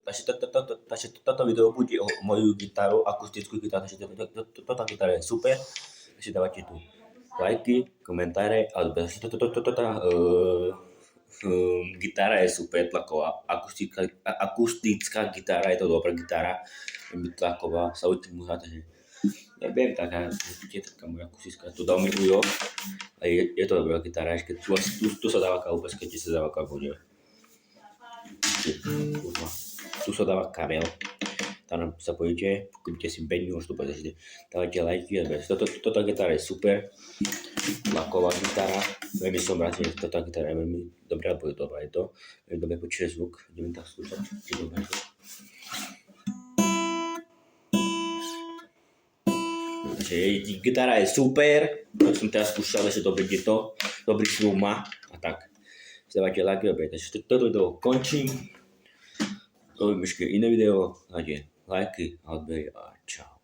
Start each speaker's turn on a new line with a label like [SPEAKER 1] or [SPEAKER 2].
[SPEAKER 1] Takže toto video bude o moju gitaru, akustickú gitaru, takže toto gitara je super. Takže dávajte tu lajky, komentáre, alebo gitara je super, tlaková, akustická gitara, je to dobrá gitara, tlaková, sa učím hrať, takže neviem, taká, určite taká moja akustická, to dal mi Ujo, a je to dobrá gitara, ešte tu sa dáva kalúpes, keď sa dáva kalúpes. Tu sa dáva kabel, tam sa pojíte, kúpite si 5 minút, dávajte lajky, toto gitara je super, tlaková gitara, veľmi som rád, že táto gitara je veľmi dobrá, alebo je dobrá, je to, veľmi dobre počuje zvuk, ideme tak skúšať, je dobré. Takže gitara je super, tak som teraz skúšal, že dobrý je to, dobrý zvuk má a tak. Dávajte lajky, takže toto video končím, robím ešte iné video, dajte lajky a odbery a čau.